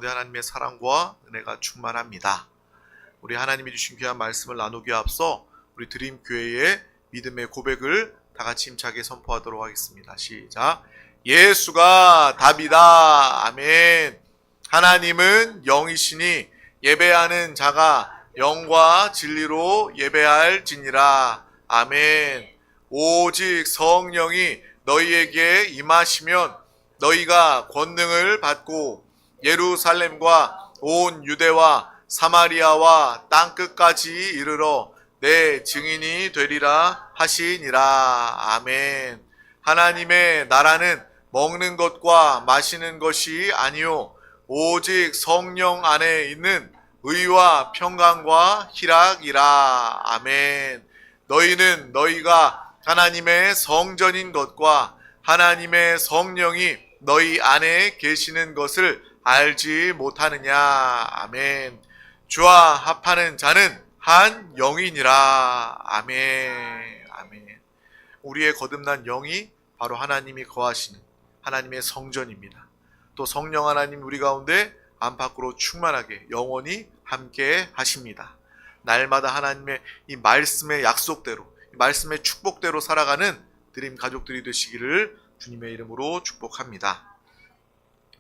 가운데 하나님의 사랑과 은혜가 충만합니다. 우리 하나님이 주신 귀한 말씀을 나누기에 앞서 우리 드림교회의 믿음의 고백을 다 같이 힘차게 선포하도록 하겠습니다. 시작. 예수가 답이다. 아멘. 하나님은 영이시니 예배하는 자가 영과 진리로 예배할지니라. 아멘. 오직 성령이 너희에게 임하시면 너희가 권능을 받고 예루살렘과 온 유대와 사마리아와 땅끝까지 이르러 내 증인이 되리라 하시니라. 아멘. 하나님의 나라는 먹는 것과 마시는 것이 아니요 오직 성령 안에 있는 의와 평강과 희락이라. 아멘. 너희는 너희가 하나님의 성전인 것과 하나님의 성령이 너희 안에 계시는 것을 알지 못하느냐. 아멘. 주와 합하는 자는 한 영이니라. 아멘. 아멘. 우리의 거듭난 영이 바로 하나님이 거하시는 하나님의 성전입니다. 또 성령 하나님 우리 가운데 안팎으로 충만하게 영원히 함께 하십니다. 날마다 하나님의 이 말씀의 약속대로, 이 말씀의 축복대로 살아가는 드림 가족들이 되시기를 주님의 이름으로 축복합니다.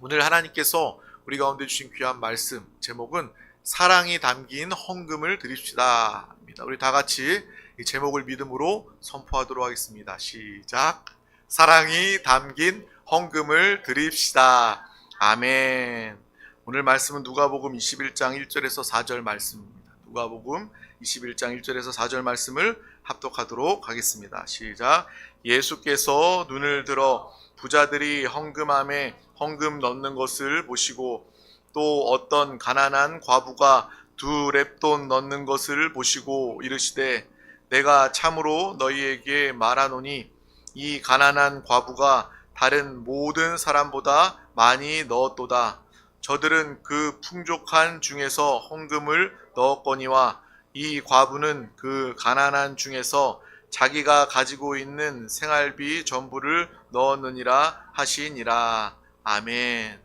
오늘 하나님께서 우리 가운데 주신 귀한 말씀 제목은 사랑이 담긴 헌금을 드립시다. 우리 다 같이 이 제목을 믿음으로 선포하도록 하겠습니다. 시작. 사랑이 담긴 헌금을 드립시다. 아멘. 오늘 말씀은 누가복음 21장 1절에서 4절 말씀입니다. 누가복음 21장 1절에서 4절 말씀을 합독하도록 하겠습니다. 시작. 예수께서 눈을 들어 부자들이 헌금함에 헌금 넣는 것을 보시고 또 어떤 가난한 과부가 2렙돈 넣는 것을 보시고 이르시되 내가 참으로 너희에게 말하노니 이 가난한 과부가 다른 모든 사람보다 많이 넣었도다. 저들은 그 풍족한 중에서 헌금을 넣었거니와 이 과부는 그 가난한 중에서 자기가 가지고 있는 생활비 전부를 넣었느니라 하시니라. 아멘.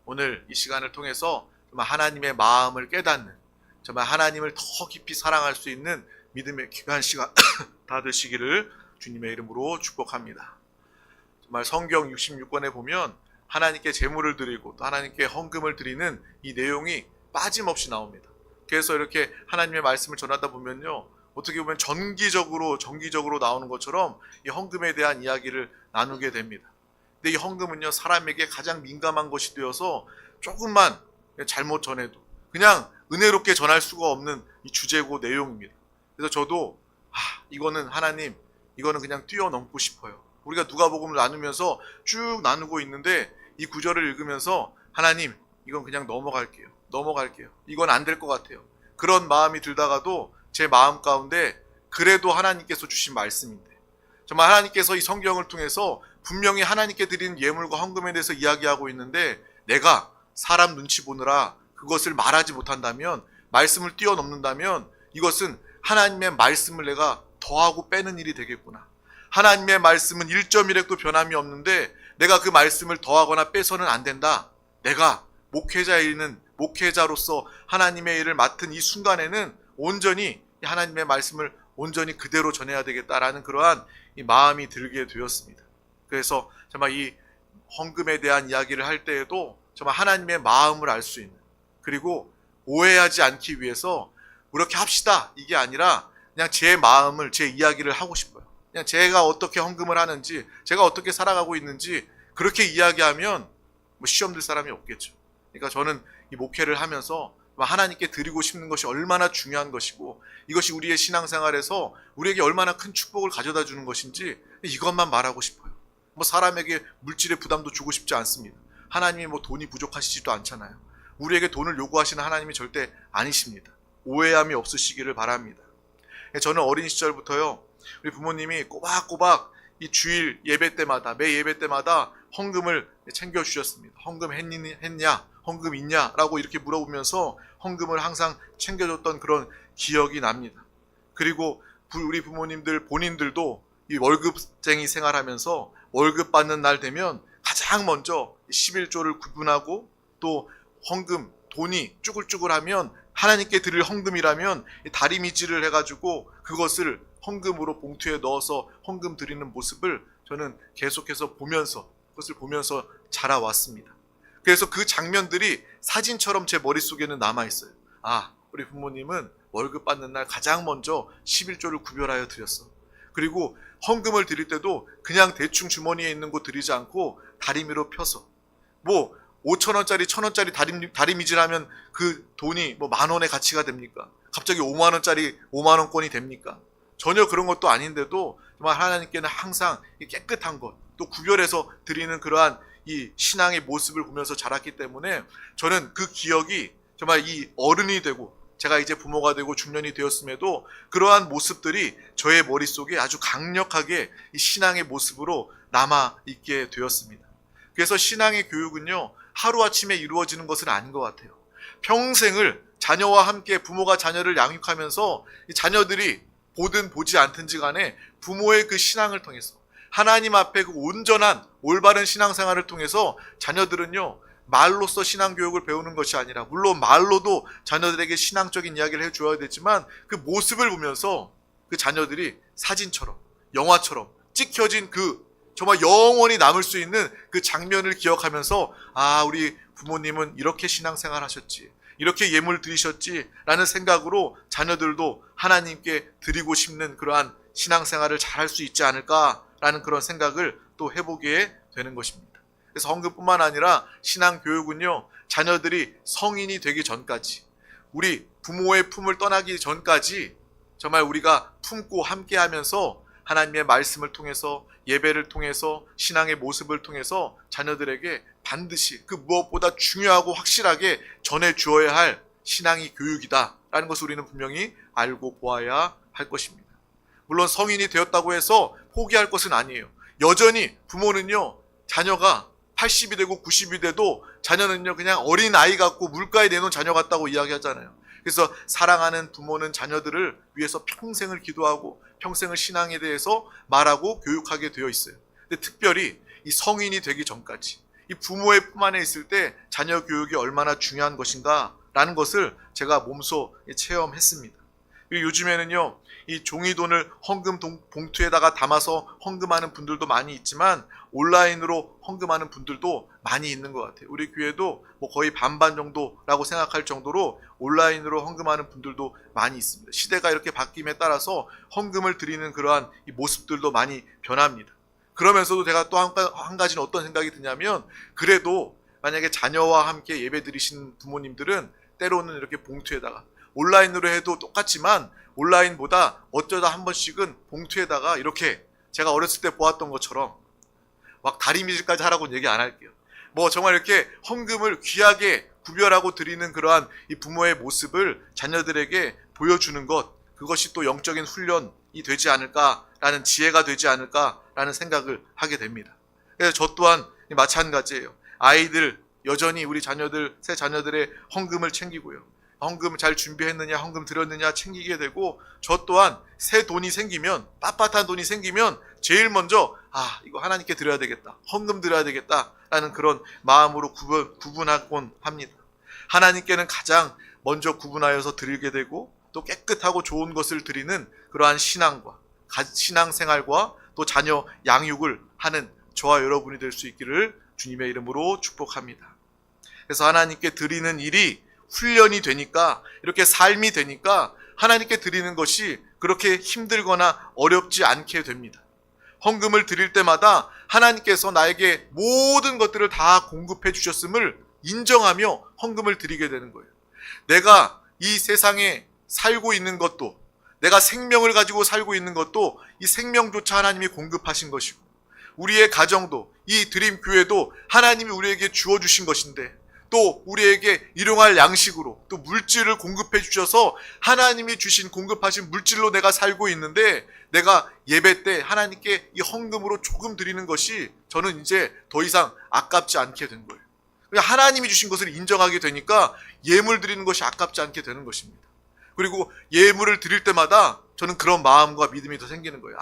오늘 이 시간을 통해서 정말 하나님의 마음을 깨닫는, 정말 하나님을 더 깊이 사랑할 수 있는 믿음의 귀한 시간 다 되시기를 주님의 이름으로 축복합니다. 정말 성경 66권에 보면 하나님께 제물을 드리고 또 하나님께 헌금을 드리는 이 내용이 빠짐없이 나옵니다. 그래서 이렇게 하나님의 말씀을 전하다 보면요, 어떻게 보면 정기적으로 나오는 것처럼 이 헌금에 대한 이야기를 나누게 됩니다. 근데 이 헌금은요, 사람에게 가장 민감한 것이 되어서 조금만 잘못 전해도 그냥 은혜롭게 전할 수가 없는 이 주제고 내용입니다. 그래서 저도 이거는 하나님, 이거는 그냥 뛰어넘고 싶어요. 우리가 누가복음을 나누면서 쭉 나누고 있는데 이 구절을 읽으면서 하나님, 이건 그냥 넘어갈게요. 이건 안 될 것 같아요. 그런 마음이 들다가도 제 마음 가운데 그래도 하나님께서 주신 말씀인데, 정말 하나님께서 이 성경을 통해서 분명히 하나님께 드리는 예물과 헌금에 대해서 이야기하고 있는데 내가 사람 눈치 보느라 그것을 말하지 못한다면, 말씀을 뛰어넘는다면 이것은 하나님의 말씀을 내가 더하고 빼는 일이 되겠구나. 하나님의 말씀은 1.1획도 변함이 없는데 내가 그 말씀을 더하거나 빼서는 안 된다. 내가 목회자로서 하나님의 일을 맡은 이 순간에는 온전히 하나님의 말씀을 온전히 그대로 전해야 되겠다라는 그러한 이 마음이 들게 되었습니다. 그래서 정말 이 헌금에 대한 이야기를 할 때에도 정말 하나님의 마음을 알 수 있는, 그리고 오해하지 않기 위해서 그렇게 합시다 이게 아니라 그냥 제 마음을, 제 이야기를 하고 싶어요. 그냥 제가 어떻게 헌금을 하는지, 제가 어떻게 살아가고 있는지 그렇게 이야기하면 시험 들 사람이 없겠죠. 그러니까 저는 이 목회를 하면서 하나님께 드리고 싶은 것이 얼마나 중요한 것이고 이것이 우리의 신앙생활에서 우리에게 얼마나 큰 축복을 가져다 주는 것인지 이것만 말하고 싶어요. 사람에게 물질의 부담도 주고 싶지 않습니다. 하나님이 돈이 부족하시지도 않잖아요. 우리에게 돈을 요구하시는 하나님이 절대 아니십니다. 오해함이 없으시기를 바랍니다. 저는 어린 시절부터요, 우리 부모님이 꼬박꼬박 이 주일 예배 때마다, 매 예배 때마다 헌금을 챙겨주셨습니다. 헌금 했냐? 헌금 있냐? 라고 이렇게 물어보면서 헌금을 항상 챙겨줬던 그런 기억이 납니다. 그리고 우리 부모님들 본인들도 이 월급쟁이 생활하면서 월급 받는 날 되면 가장 먼저 11조를 구분하고 또 헌금, 돈이 쭈글쭈글하면 하나님께 드릴 헌금이라면 다리미질을 해가지고 그것을 헌금으로 봉투에 넣어서 헌금 드리는 모습을 저는 계속해서 그것을 보면서 자라왔습니다. 그래서 그 장면들이 사진처럼 제 머릿속에는 남아있어요. 아, 우리 부모님은 월급 받는 날 가장 먼저 11조를 구별하여 드렸어. 그리고 헌금을 드릴 때도 그냥 대충 주머니에 있는 거 드리지 않고 다리미로 펴서, 뭐 5,000원짜리 1,000원짜리 다리미질하면 그 돈이 뭐 10,000원의 가치가 됩니까? 갑자기 5만원짜리 5만원권이 됩니까? 전혀 그런 것도 아닌데도 정말 하나님께는 항상 깨끗한 것, 또 구별해서 드리는 그러한 이 신앙의 모습을 보면서 자랐기 때문에 저는 그 기억이 정말 이 어른이 되고 제가 이제 부모가 되고 중년이 되었음에도 그러한 모습들이 저의 머릿속에 아주 강력하게 이 신앙의 모습으로 남아있게 되었습니다. 그래서 신앙의 교육은요, 하루아침에 이루어지는 것은 아닌 것 같아요. 평생을 자녀와 함께 부모가 자녀를 양육하면서 이 자녀들이 보든 보지 않든지 간에 부모의 그 신앙을 통해서 하나님 앞에 그 온전한 올바른 신앙생활을 통해서 자녀들은요, 말로써 신앙교육을 배우는 것이 아니라, 물론 말로도 자녀들에게 신앙적인 이야기를 해줘야 되지만 그 모습을 보면서 그 자녀들이 사진처럼 영화처럼 찍혀진 그 정말 영원히 남을 수 있는 그 장면을 기억하면서, 아, 우리 부모님은 이렇게 신앙생활 하셨지, 이렇게 예물 드리셨지 라는 생각으로 자녀들도 하나님께 드리고 싶는 그러한 신앙생활을 잘할 수 있지 않을까라는 그런 생각을 또 해보게 되는 것입니다. 그래서 헌금뿐만 아니라 신앙교육은요, 자녀들이 성인이 되기 전까지, 우리 부모의 품을 떠나기 전까지 정말 우리가 품고 함께하면서 하나님의 말씀을 통해서, 예배를 통해서, 신앙의 모습을 통해서 자녀들에게 반드시 그 무엇보다 중요하고 확실하게 전해주어야 할 신앙이 교육이다 라는 것을 우리는 분명히 알고 보아야 할 것입니다. 물론 성인이 되었다고 해서 포기할 것은 아니에요. 여전히 부모는요, 자녀가 80이 되고 90이 돼도 자녀는요, 그냥 어린 아이 같고 물가에 내놓은 자녀 같다고 이야기하잖아요. 그래서 사랑하는 부모는 자녀들을 위해서 평생을 기도하고 평생을 신앙에 대해서 말하고 교육하게 되어 있어요. 근데 특별히 이 성인이 되기 전까지 이 부모의 품 안에 있을 때 자녀 교육이 얼마나 중요한 것인가 라는 것을 제가 몸소 체험했습니다. 요즘에는요, 이 종이돈을 헌금 봉투에다가 담아서 헌금하는 분들도 많이 있지만 온라인으로 헌금하는 분들도 많이 있는 것 같아요. 우리 교회도 뭐 거의 반반 정도라고 생각할 정도로 온라인으로 헌금하는 분들도 많이 있습니다. 시대가 이렇게 바뀜에 따라서 헌금을 드리는 그러한 이 모습들도 많이 변합니다. 그러면서도 제가 또 한 가지는 어떤 생각이 드냐면, 그래도 만약에 자녀와 함께 예배 드리신 부모님들은 때로는 이렇게 봉투에다가, 온라인으로 해도 똑같지만 온라인보다 어쩌다 한 번씩은 봉투에다가 이렇게 제가 어렸을 때 보았던 것처럼 막 다리미질까지 하라고는 얘기 안 할게요. 뭐 정말 이렇게 헌금을 귀하게 구별하고 드리는 그러한 이 부모의 모습을 자녀들에게 보여주는 것, 그것이 또 영적인 훈련이 되지 않을까라는, 지혜가 되지 않을까라는 생각을 하게 됩니다. 그래서 저 또한 마찬가지예요. 아이들 여전히 우리 자녀들, 새 자녀들의 헌금을 챙기고요. 헌금 잘 준비했느냐, 헌금 드렸느냐 챙기게 되고, 저 또한 새 돈이 생기면, 빳빳한 돈이 생기면 제일 먼저 이거 하나님께 드려야 되겠다, 헌금 드려야 되겠다 라는 그런 마음으로 구분하곤 합니다. 하나님께는 가장 먼저 구분하여서 드리게 되고, 또 깨끗하고 좋은 것을 드리는 그러한 신앙과 신앙생활과 또 자녀 양육을 하는 저와 여러분이 될 수 있기를 주님의 이름으로 축복합니다. 그래서 하나님께 드리는 일이 훈련이 되니까, 이렇게 삶이 되니까 하나님께 드리는 것이 그렇게 힘들거나 어렵지 않게 됩니다. 헌금을 드릴 때마다 하나님께서 나에게 모든 것들을 다 공급해 주셨음을 인정하며 헌금을 드리게 되는 거예요. 내가 이 세상에 살고 있는 것도, 내가 생명을 가지고 살고 있는 것도 이 생명조차 하나님이 공급하신 것이고, 우리의 가정도, 이 드림교회도 하나님이 우리에게 주어주신 것인데, 또 우리에게 일용할 양식으로 또 물질을 공급해 주셔서 하나님이 주신, 공급하신 물질로 내가 살고 있는데, 내가 예배 때 하나님께 이 헌금으로 조금 드리는 것이 저는 이제 더 이상 아깝지 않게 된 거예요. 하나님이 주신 것을 인정하게 되니까 예물 드리는 것이 아깝지 않게 되는 것입니다. 그리고 예물을 드릴 때마다 저는 그런 마음과 믿음이 더 생기는 거예요.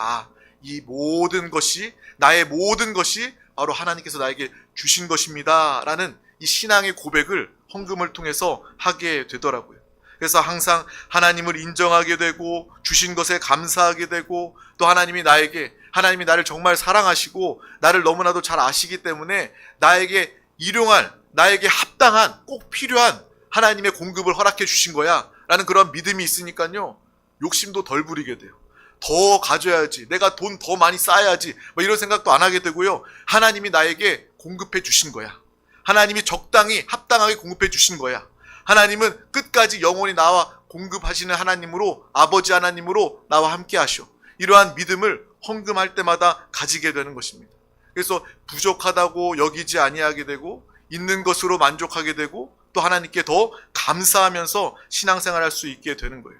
이 모든 것이, 나의 모든 것이 바로 하나님께서 나에게 주신 것입니다 라는 이 신앙의 고백을 헌금을 통해서 하게 되더라고요. 그래서 항상 하나님을 인정하게 되고 주신 것에 감사하게 되고 또 하나님이 나를 정말 사랑하시고 나를 너무나도 잘 아시기 때문에 나에게 일용할, 나에게 합당한, 꼭 필요한 하나님의 공급을 허락해 주신 거야 라는 그런 믿음이 있으니까요, 욕심도 덜 부리게 돼요. 더 가져야지, 내가 돈 더 많이 쌓아야지, 뭐 이런 생각도 안 하게 되고요. 하나님이 나에게 공급해 주신 거야. 하나님이 적당히 합당하게 공급해 주신 거야. 하나님은 끝까지 영원히 나와 공급하시는 하나님으로, 아버지 하나님으로 나와 함께 하셔. 이러한 믿음을 헌금할 때마다 가지게 되는 것입니다. 그래서 부족하다고 여기지 아니하게 되고 있는 것으로 만족하게 되고 또 하나님께 더 감사하면서 신앙생활할 수 있게 되는 거예요.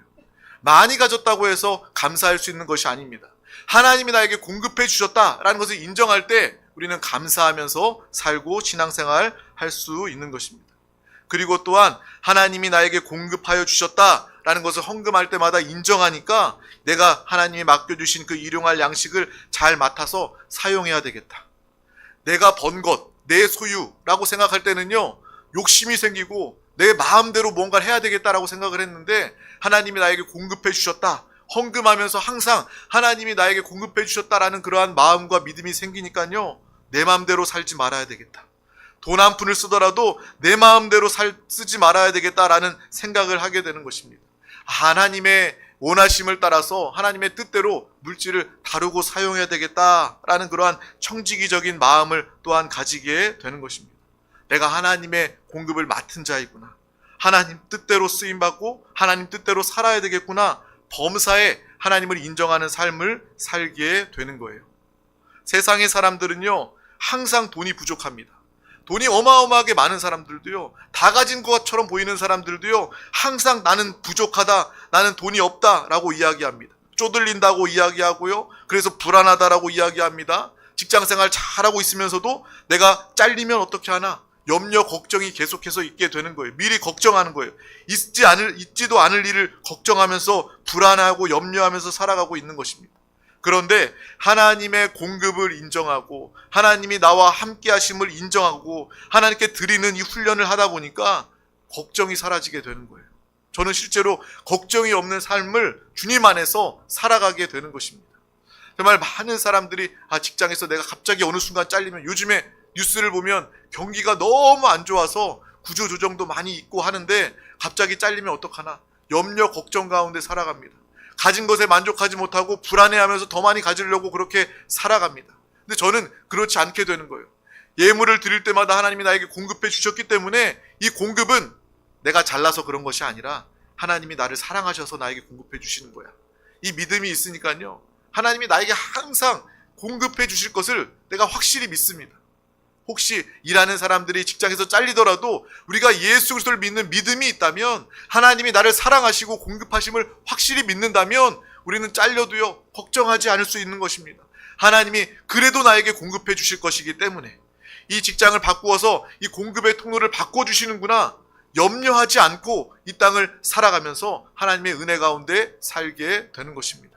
많이 가졌다고 해서 감사할 수 있는 것이 아닙니다. 하나님이 나에게 공급해 주셨다라는 것을 인정할 때 우리는 감사하면서 살고 신앙생활 할 수 있는 것입니다. 그리고 또한 하나님이 나에게 공급하여 주셨다라는 것을 헌금할 때마다 인정하니까 내가 하나님이 맡겨주신 그 일용할 양식을 잘 맡아서 사용해야 되겠다. 내가 번 것, 내 소유라고 생각할 때는요, 욕심이 생기고 내 마음대로 뭔가를 해야 되겠다라고 생각을 했는데 하나님이 나에게 공급해 주셨다, 헌금하면서 항상 하나님이 나에게 공급해 주셨다라는 그러한 마음과 믿음이 생기니까요, 내 마음대로 살지 말아야 되겠다. 돈 한 푼을 쓰더라도 내 마음대로 쓰지 말아야 되겠다라는 생각을 하게 되는 것입니다. 하나님의 원하심을 따라서 하나님의 뜻대로 물질을 다루고 사용해야 되겠다라는 그러한 청지기적인 마음을 또한 가지게 되는 것입니다. 내가 하나님의 공급을 맡은 자이구나. 하나님 뜻대로 쓰임받고 하나님 뜻대로 살아야 되겠구나. 범사에 하나님을 인정하는 삶을 살게 되는 거예요. 세상의 사람들은요, 항상 돈이 부족합니다. 돈이 어마어마하게 많은 사람들도요, 다 가진 것처럼 보이는 사람들도요, 항상 나는 부족하다, 나는 돈이 없다 라고 이야기합니다. 쪼들린다고 이야기하고요, 그래서 불안하다라고 이야기합니다. 직장생활 잘하고 있으면서도 내가 잘리면 어떻게 하나, 염려, 걱정이 계속해서 있게 되는 거예요. 미리 걱정하는 거예요. 있지도 않을 일을 걱정하면서 불안하고 염려하면서 살아가고 있는 것입니다. 그런데 하나님의 공급을 인정하고 하나님이 나와 함께 하심을 인정하고 하나님께 드리는 이 훈련을 하다 보니까 걱정이 사라지게 되는 거예요. 저는 실제로 걱정이 없는 삶을 주님 안에서 살아가게 되는 것입니다. 정말 많은 사람들이 직장에서 내가 갑자기 어느 순간 잘리면, 요즘에 뉴스를 보면 경기가 너무 안 좋아서 구조조정도 많이 있고 하는데 갑자기 잘리면 어떡하나, 염려 걱정 가운데 살아갑니다. 가진 것에 만족하지 못하고 불안해하면서 더 많이 가지려고 그렇게 살아갑니다. 근데 저는 그렇지 않게 되는 거예요. 예물을 드릴 때마다 하나님이 나에게 공급해 주셨기 때문에 이 공급은 내가 잘나서 그런 것이 아니라 하나님이 나를 사랑하셔서 나에게 공급해 주시는 거야. 이 믿음이 있으니까요, 하나님이 나에게 항상 공급해 주실 것을 내가 확실히 믿습니다. 혹시 일하는 사람들이 직장에서 잘리더라도 우리가 예수 그리스도를 믿는 믿음이 있다면, 하나님이 나를 사랑하시고 공급하심을 확실히 믿는다면 우리는 잘려도요 걱정하지 않을 수 있는 것입니다. 하나님이 그래도 나에게 공급해 주실 것이기 때문에 이 직장을 바꾸어서 이 공급의 통로를 바꿔주시는구나, 염려하지 않고 이 땅을 살아가면서 하나님의 은혜 가운데 살게 되는 것입니다.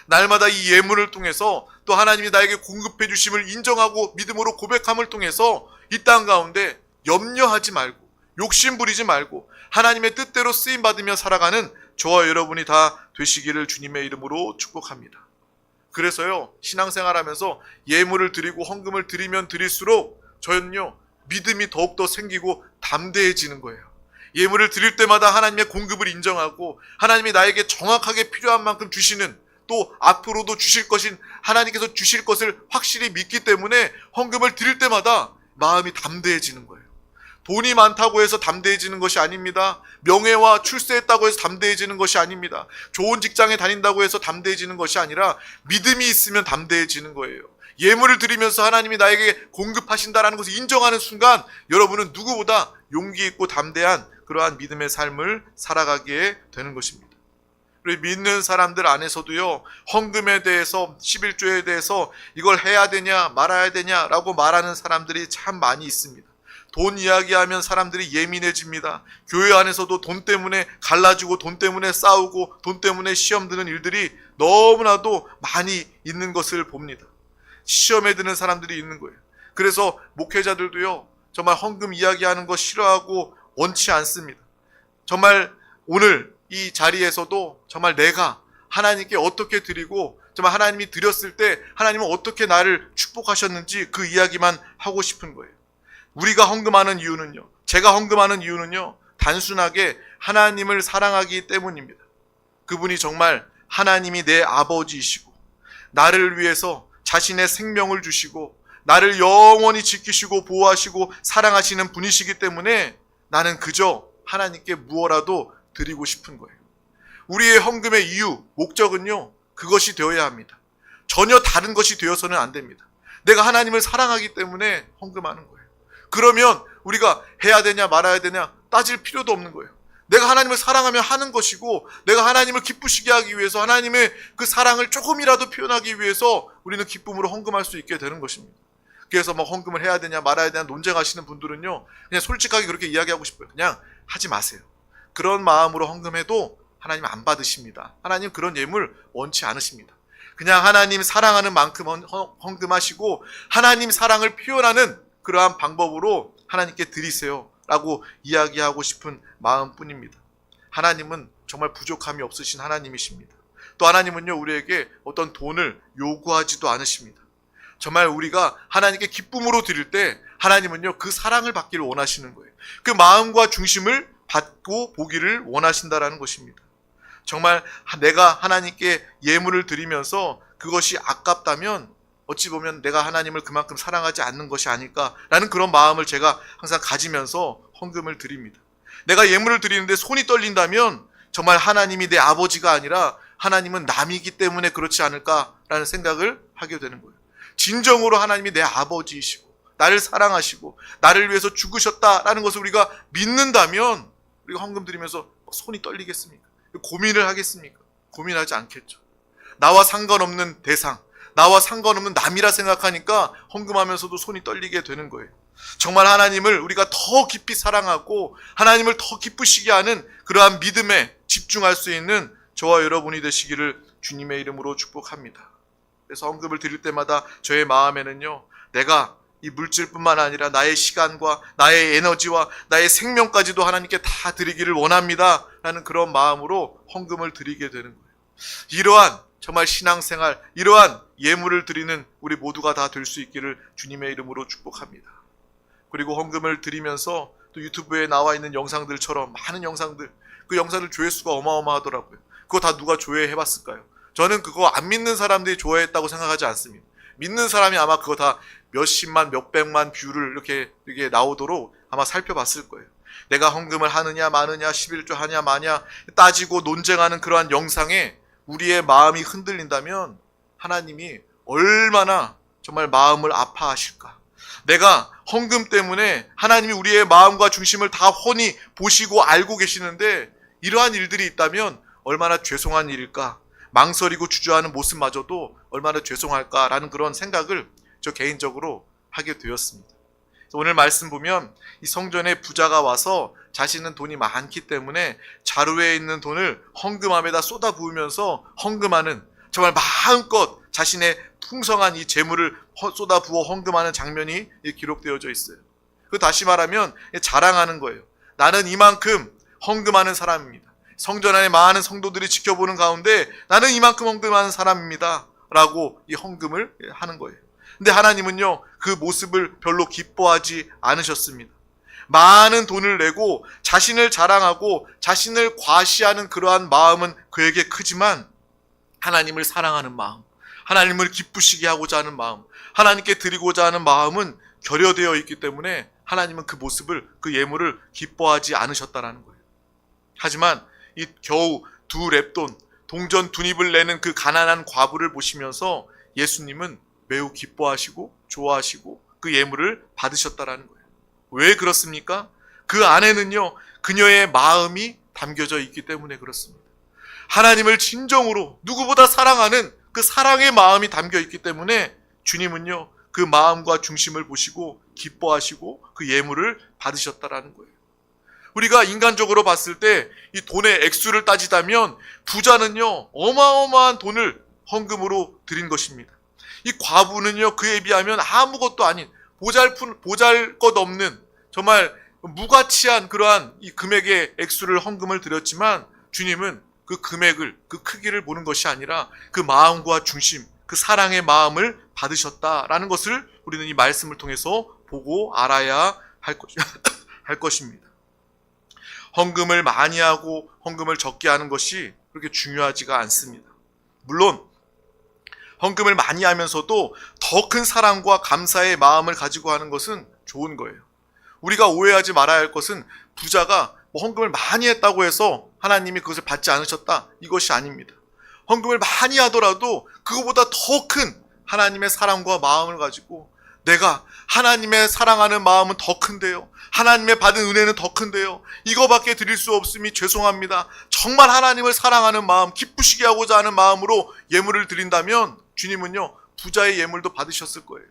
날마다 이 예물을 통해서 또 하나님이 나에게 공급해 주심을 인정하고 믿음으로 고백함을 통해서 이 땅 가운데 염려하지 말고 욕심 부리지 말고 하나님의 뜻대로 쓰임받으며 살아가는 저와 여러분이 다 되시기를 주님의 이름으로 축복합니다. 그래서요, 신앙생활하면서 예물을 드리고 헌금을 드리면 드릴수록 저는요, 믿음이 더욱더 생기고 담대해지는 거예요. 예물을 드릴 때마다 하나님의 공급을 인정하고 하나님이 나에게 정확하게 필요한 만큼 주시는, 또 앞으로도 주실 것인 하나님께서 주실 것을 확실히 믿기 때문에 헌금을 드릴 때마다 마음이 담대해지는 거예요. 돈이 많다고 해서 담대해지는 것이 아닙니다. 명예와 출세했다고 해서 담대해지는 것이 아닙니다. 좋은 직장에 다닌다고 해서 담대해지는 것이 아니라 믿음이 있으면 담대해지는 거예요. 예물을 드리면서 하나님이 나에게 공급하신다라는 것을 인정하는 순간 여러분은 누구보다 용기 있고 담대한 그러한 믿음의 삶을 살아가게 되는 것입니다. 우리 믿는 사람들 안에서도요, 헌금에 대해서, 11조에 대해서 이걸 해야 되냐 말아야 되냐라고 말하는 사람들이 참 많이 있습니다. 돈 이야기하면 사람들이 예민해집니다. 교회 안에서도 돈 때문에 갈라지고 돈 때문에 싸우고 돈 때문에 시험 드는 일들이 너무나도 많이 있는 것을 봅니다. 시험에 드는 사람들이 있는 거예요. 그래서 목회자들도요, 정말 헌금 이야기하는 거 싫어하고 원치 않습니다. 정말 오늘 이 자리에서도 정말 내가 하나님께 어떻게 드리고 정말 하나님이 드렸을 때 하나님은 어떻게 나를 축복하셨는지 그 이야기만 하고 싶은 거예요. 우리가 헌금하는 이유는요, 제가 헌금하는 이유는요, 단순하게 하나님을 사랑하기 때문입니다. 그분이 정말 하나님이 내 아버지이시고 나를 위해서 자신의 생명을 주시고 나를 영원히 지키시고 보호하시고 사랑하시는 분이시기 때문에 나는 그저 하나님께 무엇라도 드리고 싶은 거예요. 우리의 헌금의 이유, 목적은요, 그것이 되어야 합니다. 전혀 다른 것이 되어서는 안 됩니다. 내가 하나님을 사랑하기 때문에 헌금하는 거예요. 그러면 우리가 해야 되냐 말아야 되냐 따질 필요도 없는 거예요. 내가 하나님을 사랑하며 하는 것이고 내가 하나님을 기쁘시게 하기 위해서 하나님의 그 사랑을 조금이라도 표현하기 위해서 우리는 기쁨으로 헌금할 수 있게 되는 것입니다. 그래서 뭐 헌금을 해야 되냐 말아야 되냐 논쟁하시는 분들은요, 그냥 솔직하게 그렇게 이야기하고 싶어요. 그냥 하지 마세요. 그런 마음으로 헌금해도 하나님 안 받으십니다. 하나님 그런 예물 원치 않으십니다. 그냥 하나님 사랑하는 만큼 헌금하시고 하나님 사랑을 표현하는 그러한 방법으로 하나님께 드리세요 라고 이야기하고 싶은 마음뿐입니다. 하나님은 정말 부족함이 없으신 하나님이십니다. 또 하나님은요, 우리에게 어떤 돈을 요구하지도 않으십니다. 정말 우리가 하나님께 기쁨으로 드릴 때 하나님은요, 그 사랑을 받기를 원하시는 거예요. 그 마음과 중심을 받고 보기를 원하신다라는 것입니다. 정말 내가 하나님께 예물을 드리면서 그것이 아깝다면 어찌 보면 내가 하나님을 그만큼 사랑하지 않는 것이 아닐까라는 그런 마음을 제가 항상 가지면서 헌금을 드립니다. 내가 예물을 드리는데 손이 떨린다면 정말 하나님이 내 아버지가 아니라 하나님은 남이기 때문에 그렇지 않을까라는 생각을 하게 되는 거예요. 진정으로 하나님이 내 아버지이시고 나를 사랑하시고 나를 위해서 죽으셨다라는 것을 우리가 믿는다면 우리가 헌금 드리면서 손이 떨리겠습니까? 고민을 하겠습니까? 고민하지 않겠죠. 나와 상관없는 대상, 나와 상관없는 남이라 생각하니까 헌금하면서도 손이 떨리게 되는 거예요. 정말 하나님을 우리가 더 깊이 사랑하고 하나님을 더 기쁘시게 하는 그러한 믿음에 집중할 수 있는 저와 여러분이 되시기를 주님의 이름으로 축복합니다. 그래서 헌금을 드릴 때마다 저의 마음에는요, 내가 이 물질뿐만 아니라 나의 시간과 나의 에너지와 나의 생명까지도 하나님께 다 드리기를 원합니다 라는 그런 마음으로 헌금을 드리게 되는 거예요. 이러한 정말 신앙생활, 이러한 예물을 드리는 우리 모두가 다 될 수 있기를 주님의 이름으로 축복합니다. 그리고 헌금을 드리면서 또 유튜브에 나와 있는 영상들처럼 많은 영상들, 그 영상들 조회수가 어마어마하더라고요. 그거 다 누가 조회해봤을까요? 저는 그거 안 믿는 사람들이 조회했다고 생각하지 않습니다. 믿는 사람이 아마 그거 다 몇십만, 몇백만 뷰를 이렇게 나오도록 아마 살펴봤을 거예요. 내가 헌금을 하느냐 마느냐, 11조 하냐 마냐 따지고 논쟁하는 그러한 영상에 우리의 마음이 흔들린다면 하나님이 얼마나 정말 마음을 아파하실까. 내가 헌금 때문에 하나님이 우리의 마음과 중심을 다 훤히 보시고 알고 계시는데 이러한 일들이 있다면 얼마나 죄송한 일일까. 망설이고 주저하는 모습마저도 얼마나 죄송할까라는 그런 생각을 저 개인적으로 하게 되었습니다. 오늘 말씀 보면 이 성전에 부자가 와서 자신은 돈이 많기 때문에 자루에 있는 돈을 헌금함에다 쏟아부으면서 헌금하는, 정말 마음껏 자신의 풍성한 이 재물을 쏟아부어 헌금하는 장면이 기록되어져 있어요. 그 다시 말하면 자랑하는 거예요. 나는 이만큼 헌금하는 사람입니다. 성전 안에 많은 성도들이 지켜보는 가운데 나는 이만큼 헌금하는 사람입니다 라고 이 헌금을 하는 거예요. 근데 하나님은요, 그 모습을 별로 기뻐하지 않으셨습니다. 많은 돈을 내고 자신을 자랑하고 자신을 과시하는 그러한 마음은 그에게 크지만 하나님을 사랑하는 마음, 하나님을 기쁘시게 하고자 하는 마음, 하나님께 드리고자 하는 마음은 결여되어 있기 때문에 하나님은 그 모습을, 그 예물을 기뻐하지 않으셨다라는 거예요. 하지만 이 겨우 2렙돈, 동전 2립을 내는 그 가난한 과부를 보시면서 예수님은 매우 기뻐하시고 좋아하시고 그 예물을 받으셨다라는 거예요. 왜 그렇습니까? 그 안에는요, 그녀의 마음이 담겨져 있기 때문에 그렇습니다. 하나님을 진정으로 누구보다 사랑하는 그 사랑의 마음이 담겨 있기 때문에 주님은요, 그 마음과 중심을 보시고 기뻐하시고 그 예물을 받으셨다라는 거예요. 우리가 인간적으로 봤을 때 이 돈의 액수를 따지다면 부자는요, 어마어마한 돈을 헌금으로 드린 것입니다. 이 과부는요, 그에 비하면 아무것도 아닌 보잘것없는 정말 무가치한 그러한 이 금액의 액수를 헌금을 드렸지만 주님은 그 금액을, 그 크기를 보는 것이 아니라 그 마음과 중심, 그 사랑의 마음을 받으셨다라는 것을 우리는 이 말씀을 통해서 보고 알아야 할 것입니다. 헌금을 많이 하고 헌금을 적게 하는 것이 그렇게 중요하지가 않습니다. 물론 헌금을 많이 하면서도 더 큰 사랑과 감사의 마음을 가지고 하는 것은 좋은 거예요. 우리가 오해하지 말아야 할 것은 부자가 헌금을 많이 했다고 해서 하나님이 그것을 받지 않으셨다, 이것이 아닙니다. 헌금을 많이 하더라도 그거보다 더 큰 하나님의 사랑과 마음을 가지고 내가 하나님의 사랑하는 마음은 더 큰데요, 하나님의 받은 은혜는 더 큰데요, 이거밖에 드릴 수 없음이 죄송합니다, 정말 하나님을 사랑하는 마음, 기쁘시게 하고자 하는 마음으로 예물을 드린다면 주님은요 부자의 예물도 받으셨을 거예요.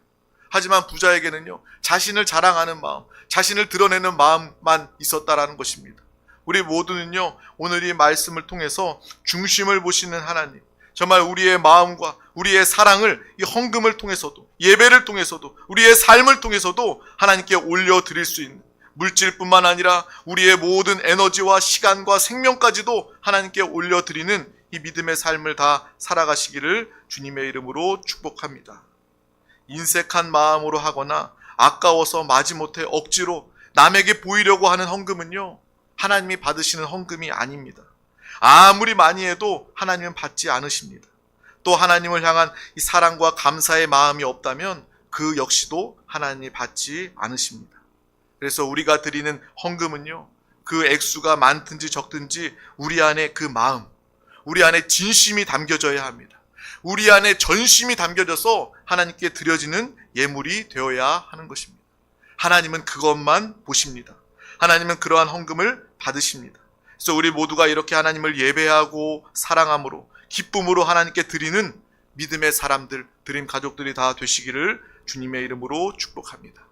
하지만 부자에게는요 자신을 자랑하는 마음, 자신을 드러내는 마음만 있었다라는 것입니다. 우리 모두는요 오늘 이 말씀을 통해서 중심을 보시는 하나님, 정말 우리의 마음과 우리의 사랑을 이 헌금을 통해서도, 예배를 통해서도, 우리의 삶을 통해서도 하나님께 올려드릴 수 있는, 물질뿐만 아니라 우리의 모든 에너지와 시간과 생명까지도 하나님께 올려드리는 이 믿음의 삶을 다 살아가시기를 주님의 이름으로 축복합니다. 인색한 마음으로 하거나 아까워서 마지못해 억지로 남에게 보이려고 하는 헌금은요 하나님이 받으시는 헌금이 아닙니다. 아무리 많이 해도 하나님은 받지 않으십니다. 또 하나님을 향한 이 사랑과 감사의 마음이 없다면 그 역시도 하나님이 받지 않으십니다. 그래서 우리가 드리는 헌금은요 그 액수가 많든지 적든지 우리 안에 그 마음, 우리 안에 진심이 담겨져야 합니다. 우리 안에 전심이 담겨져서 하나님께 드려지는 예물이 되어야 하는 것입니다. 하나님은 그것만 보십니다. 하나님은 그러한 헌금을 받으십니다. 그래서 우리 모두가 이렇게 하나님을 예배하고 사랑함으로, 기쁨으로 하나님께 드리는 믿음의 사람들, 드림 가족들이 다 되시기를 주님의 이름으로 축복합니다.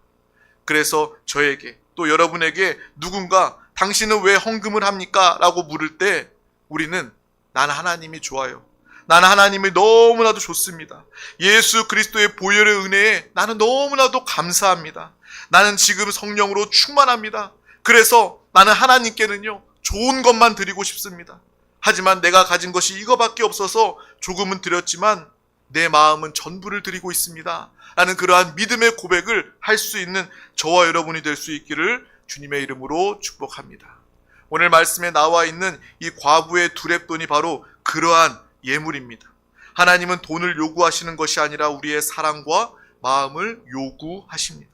그래서 저에게 또 여러분에게 누군가 당신은 왜 헌금을 합니까? 라고 물을 때 우리는 나는 하나님이 좋아요, 나는 하나님이 너무나도 좋습니다, 예수 그리스도의 보혈의 은혜에 나는 너무나도 감사합니다, 나는 지금 성령으로 충만합니다, 그래서 나는 하나님께는요 좋은 것만 드리고 싶습니다, 하지만 내가 가진 것이 이거밖에 없어서 조금은 드렸지만 내 마음은 전부를 드리고 있습니다 라는 그러한 믿음의 고백을 할 수 있는 저와 여러분이 될 수 있기를 주님의 이름으로 축복합니다. 오늘 말씀에 나와 있는 이 과부의 두렙돈이 바로 그러한 예물입니다. 하나님은 돈을 요구하시는 것이 아니라 우리의 사랑과 마음을 요구하십니다.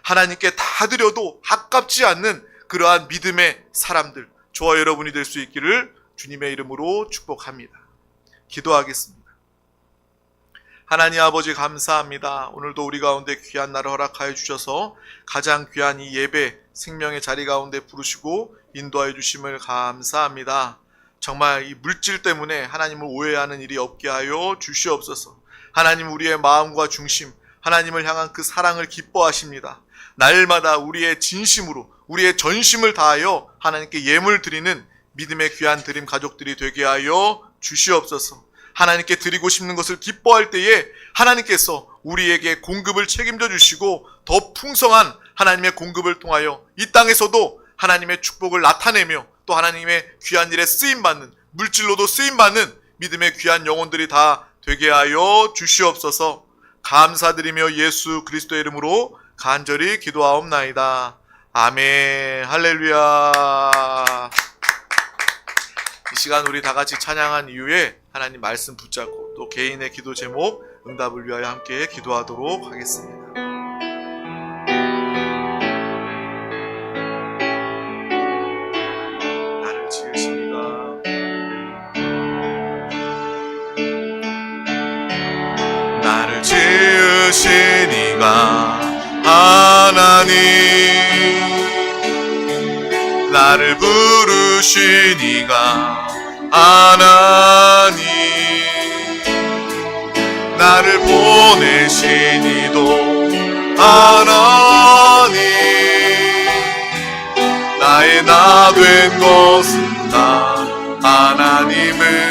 하나님께 다 드려도 아깝지 않는 그러한 믿음의 사람들, 저와 여러분이 될 수 있기를 주님의 이름으로 축복합니다. 기도하겠습니다. 하나님 아버지 감사합니다. 오늘도 우리 가운데 귀한 날을 허락하여 주셔서 가장 귀한 이 예배, 생명의 자리 가운데 부르시고 인도하여 주심을 감사합니다. 정말 이 물질 때문에 하나님을 오해하는 일이 없게 하여 주시옵소서. 하나님 우리의 마음과 중심, 하나님을 향한 그 사랑을 기뻐하십니다. 날마다 우리의 진심으로, 우리의 전심을 다하여 하나님께 예물 드리는 믿음의 귀한 드림 가족들이 되게 하여 주시옵소서. 하나님께 드리고 싶는 것을 기뻐할 때에 하나님께서 우리에게 공급을 책임져 주시고 더 풍성한 하나님의 공급을 통하여 이 땅에서도 하나님의 축복을 나타내며 또 하나님의 귀한 일에 쓰임받는, 물질로도 쓰임받는 믿음의 귀한 영혼들이 다 되게 하여 주시옵소서. 감사드리며 예수 그리스도의 이름으로 간절히 기도하옵나이다. 아멘. 할렐루야. 이 시간 우리 다 같이 찬양한 이후에 하나님 말씀 붙잡고 또 개인의 기도 제목 응답을 위하여 함께 기도하도록 하겠습니다. 나를 지으신 이가, 나를 지으신 이가 하나님, 나를 부르신 이가 하나님, 나를 보내신 이도 하나님, 나의 나 된 것은 다 하나님을